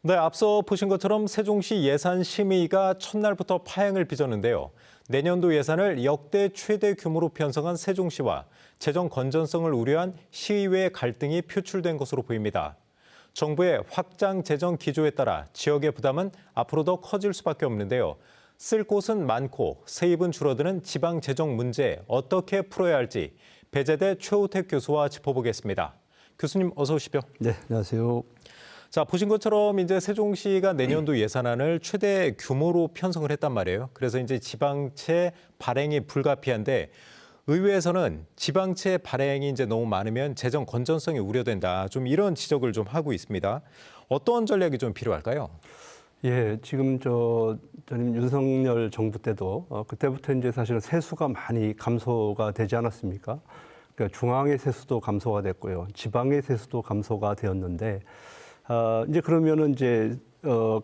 네, 앞서 보신 것처럼 세종시 예산심의가 첫날부터 파행을 빚었는데요. 내년도 예산을 역대 최대 규모로 편성한 세종시와 재정 건전성을 우려한 시의회 갈등이 표출된 것으로 보입니다. 정부의 확장 재정 기조에 따라 지역의 부담은 앞으로 더 커질 수밖에 없는데요. 쓸 곳은 많고 세입은 줄어드는 지방 재정 문제 어떻게 풀어야 할지 배재대 최우택 교수와 짚어보겠습니다. 교수님 어서 오십시오. 네, 안녕하세요. 자, 보신 것처럼 이제 세종시가 내년도 예산안을 최대 규모로 편성을 했단 말이에요. 그래서 이제 지방채 발행이 불가피한데 의회에서는 지방채 발행이 이제 너무 많으면 재정 건전성이 우려된다. 좀 이런 지적을 좀 하고 있습니다. 어떤 전략이 좀 필요할까요? 예, 지금 전임 윤석열 정부 때도 그때부터 이제 사실은 세수가 많이 감소가 되지 않았습니까? 그러니까 중앙의 세수도 감소가 됐고요, 지방의 세수도 감소가 되었는데 이제 그러면은 이제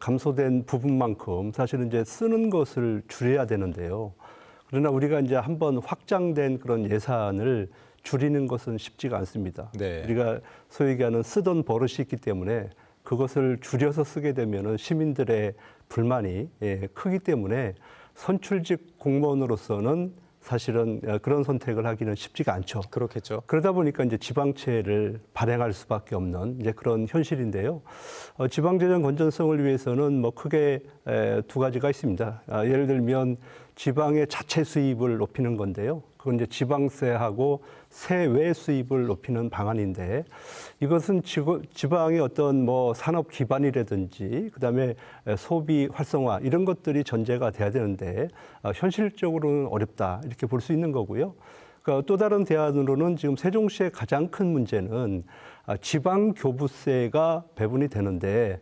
감소된 부분만큼 사실은 이제 쓰는 것을 줄여야 되는데요. 그러나 우리가 이제 한번 확장된 그런 예산을 줄이는 것은 쉽지가 않습니다. 네. 우리가 소위 얘기하는 쓰던 버릇이 있기 때문에 그것을 줄여서 쓰게 되면은 시민들의 불만이 크기 때문에 선출직 공무원으로서는 사실은 그런 선택을 하기는 쉽지가 않죠. 그렇겠죠. 그러다 보니까 이제 지방채를 발행할 수밖에 없는 이제 그런 현실인데요. 지방재정 건전성을 위해서는 뭐 크게 두 가지가 있습니다. 예를 들면 지방의 자체 수입을 높이는 건데요. 그건 이제 지방세하고 세외 수입을 높이는 방안인데 이것은 지방의 어떤 뭐 산업 기반이라든지 그다음에 소비 활성화 이런 것들이 전제가 돼야 되는데 현실적으로는 어렵다 이렇게 볼 수 있는 거고요. 그러니까 또 다른 대안으로는 지금 세종시의 가장 큰 문제는 지방 교부세가 배분이 되는데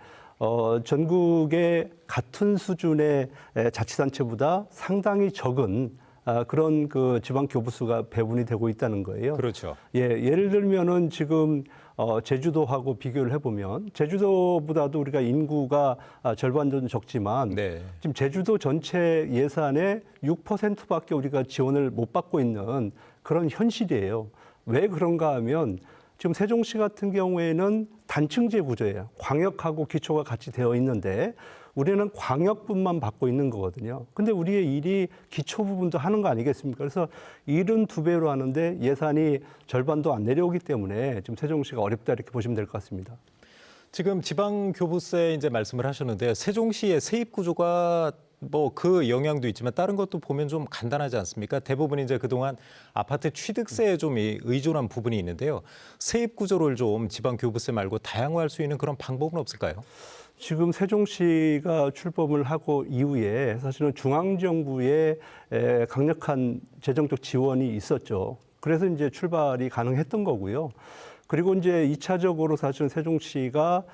전국의 같은 수준의 자치단체보다 상당히 적은 그런 그 지방 교부수가 배분이 되고 있다는 거예요. 그렇죠. 예, 예를 들면은 지금 제주도하고 비교를 해보면 제주도보다도 우리가 인구가 절반 정도 적지만 네. 지금 제주도 전체 예산의 6%밖에 우리가 지원을 못 받고 있는 그런 현실이에요. 왜 그런가 하면 지금 세종시 같은 경우에는 단층제 구조예요. 광역하고 기초가 같이 되어 있는데 우리는 광역분만 받고 있는 거거든요. 근데 우리의 일이 기초 부분도 하는 거 아니겠습니까? 그래서 일은 2배로 하는데 예산이 절반도 안 내려오기 때문에 지금 세종시가 어렵다 이렇게 보시면 될 것 같습니다. 지금 지방교부세 이제 말씀을 하셨는데 세종시의 세입 구조가 뭐 그 영향도 있지만 다른 것도 보면 좀 간단하지 않습니까? 대부분 이제 그동안 아파트 취득세에 좀 의존한 부분이 있는데요. 세입 구조를 좀 지방교부세 말고 다양화할 수 있는 그런 방법은 없을까요? 지금 세종시가 출범을 하고 이후에 사실은 중앙정부의 강력한 재정적 지원이 있었죠. 그래서 이제 출발이 가능했던 거고요. 그리고 이제 2차적으로 사실은 세종시가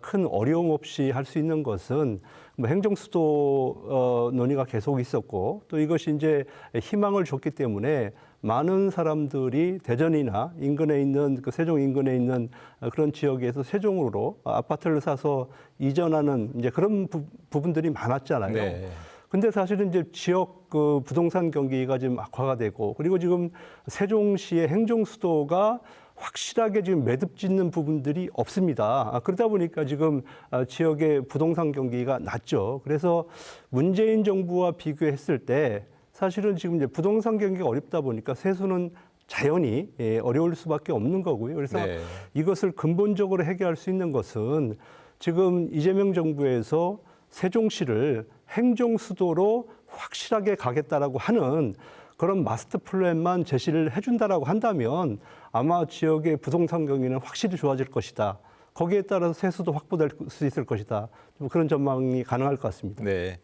큰 어려움 없이 할 수 있는 것은 뭐 행정수도 논의가 계속 있었고 또 이것이 이제 희망을 줬기 때문에 많은 사람들이 대전이나 인근에 있는 그 세종 인근에 있는 그런 지역에서 세종으로 아파트를 사서 이전하는 이제 그런 부분들이 많았잖아요. 네. 근데 사실은 이제 지역 그 부동산 경기가 지금 악화가 되고 그리고 지금 세종시의 행정 수도가 확실하게 지금 매듭 짓는 부분들이 없습니다. 그러다 보니까 지금 지역의 부동산 경기가 낮죠. 그래서 문재인 정부와 비교했을 때 사실은 지금 이제 부동산 경기가 어렵다 보니까 세수는 자연히 어려울 수밖에 없는 거고요. 그래서 네. 이것을 근본적으로 해결할 수 있는 것은 지금 이재명 정부에서 세종시를 행정 수도로 확실하게 가겠다라고 하는 그런 마스터 플랜만 제시를 해준다라고 한다면 아마 지역의 부동산 경기는 확실히 좋아질 것이다. 거기에 따라서 세수도 확보될 수 있을 것이다. 좀 그런 전망이 가능할 것 같습니다. 네.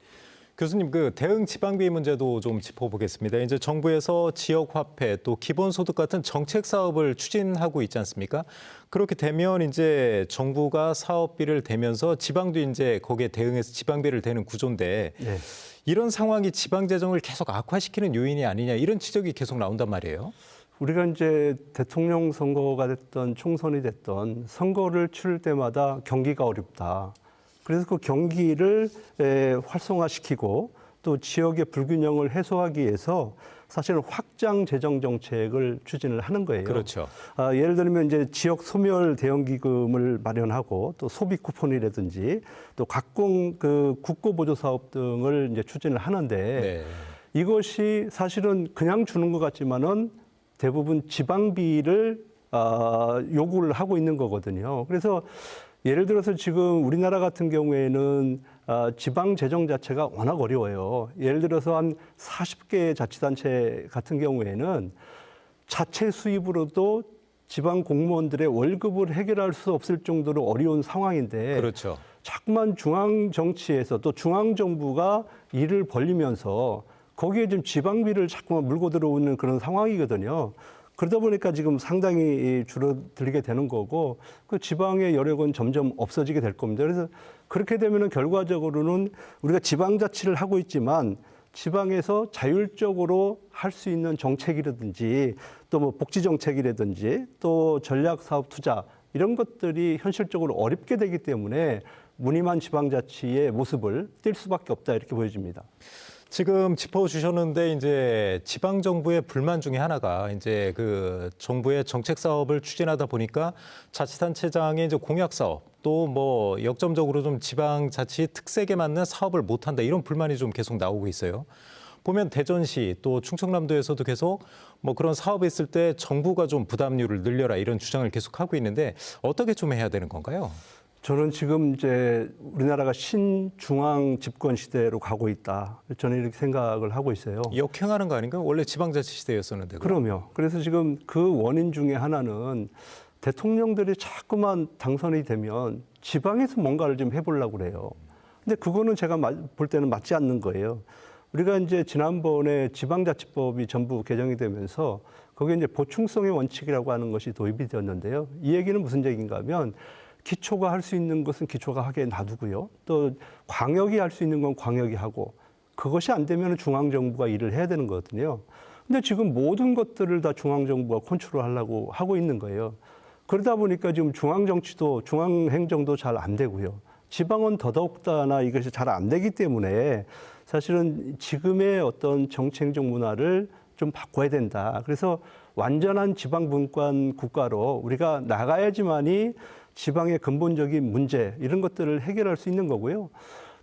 교수님, 그 대응 지방비 문제도 좀 짚어보겠습니다. 이제 정부에서 지역화폐 또 기본소득 같은 정책 사업을 추진하고 있지 않습니까? 그렇게 되면 이제 정부가 사업비를 대면서 지방도 이제 거기에 대응해서 지방비를 대는 구조인데 네. 이런 상황이 지방 재정을 계속 악화시키는 요인이 아니냐 이런 지적이 계속 나온단 말이에요. 우리가 이제 대통령 선거가 됐던 총선이 됐던 선거를 치를 때마다 경기가 어렵다. 그래서 그 경기를 활성화시키고 또 지역의 불균형을 해소하기 위해서 사실은 확장 재정 정책을 추진을 하는 거예요. 그렇죠. 예를 들면 이제 지역 소멸 대응 기금을 마련하고 또 소비 쿠폰이라든지 또 각종 그 국고 보조 사업 등을 이제 추진을 하는데 네. 이것이 사실은 그냥 주는 것 같지만은 대부분 지방비를 요구를 하고 있는 거거든요. 그래서 예를 들어서 지금 우리나라 같은 경우에는 지방 재정 자체가 워낙 어려워요. 예를 들어서 한 40개 자치단체 같은 경우에는 자체 수입으로도 지방 공무원들의 월급을 해결할 수 없을 정도로 어려운 상황인데 그렇죠. 자꾸만 중앙 정치에서 또 중앙 정부가 일을 벌리면서 거기에 좀 지방비를 자꾸만 물고 들어오는 그런 상황이거든요. 그러다 보니까 지금 상당히 줄어들게 되는 거고 그 지방의 여력은 점점 없어지게 될 겁니다. 그래서 그렇게 되면은 결과적으로는 우리가 지방자치를 하고 있지만 지방에서 자율적으로 할 수 있는 정책이라든지 또 뭐 복지 정책이라든지 또 전략 사업 투자 이런 것들이 현실적으로 어렵게 되기 때문에 무늬만 지방자치의 모습을 띌 수밖에 없다 이렇게 보여집니다. 지금 짚어주셨는데 이제 지방 정부의 불만 중에 하나가 이제 그 정부의 정책 사업을 추진하다 보니까 자치단체장의 이제 공약 사업 또 뭐 역점적으로 좀 지방자치 특색에 맞는 사업을 못한다 이런 불만이 좀 계속 나오고 있어요. 보면 대전시 또 충청남도에서도 계속 뭐 그런 사업이 있을 때 정부가 좀 부담률을 늘려라 이런 주장을 계속 하고 있는데 어떻게 좀 해야 되는 건가요? 저는 지금 이제 우리나라가 신중앙 집권 시대로 가고 있다. 저는 이렇게 생각을 하고 있어요. 역행하는 거 아닌가? 원래 지방자치 시대였었는데. 그럼요. 그래서 지금 그 원인 중에 하나는 대통령들이 자꾸만 당선이 되면 지방에서 뭔가를 좀 해보려고 그래요. 근데 그거는 제가 볼 때는 맞지 않는 거예요. 우리가 이제 지난번에 지방자치법이 전부 개정이 되면서 거기에 이제 보충성의 원칙이라고 하는 것이 도입이 되었는데요. 이 얘기는 무슨 얘기인가 하면 기초가 할 수 있는 것은 기초가 하게 놔두고요. 또 광역이 할 수 있는 건 광역이 하고 그것이 안 되면 중앙정부가 일을 해야 되는 거거든요. 근데 지금 모든 것들을 다 중앙정부가 컨트롤하려고 하고 있는 거예요. 그러다 보니까 지금 중앙정치도 중앙행정도 잘 안 되고요. 지방은 더더욱다나 이것이 잘 안 되기 때문에 사실은 지금의 어떤 정치행정 문화를 좀 바꿔야 된다. 그래서 완전한 지방분권 국가로 우리가 나가야지만이 지방의 근본적인 문제 이런 것들을 해결할 수 있는 거고요.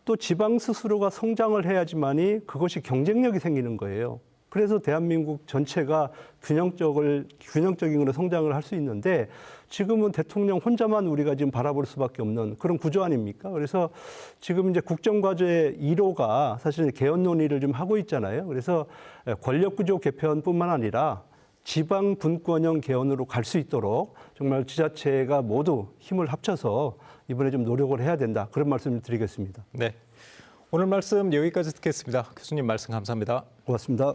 또 지방 스스로가 성장을 해야지만이 그것이 경쟁력이 생기는 거예요. 그래서 대한민국 전체가 균형적인 으로 성장을 할 수 있는데 지금은 대통령 혼자만 우리가 지금 바라볼 수밖에 없는 그런 구조 아닙니까? 그래서 지금 이제 국정과제 1호가 사실 개헌 논의를 좀 하고 있잖아요. 그래서 권력구조 개편뿐만 아니라 지방 분권형 개헌으로 갈 수 있도록 정말 지자체가 모두 힘을 합쳐서 이번에 좀 노력을 해야 된다. 그런 말씀을 드리겠습니다. 네. 오늘 말씀 여기까지 듣겠습니다. 교수님 말씀 감사합니다. 고맙습니다.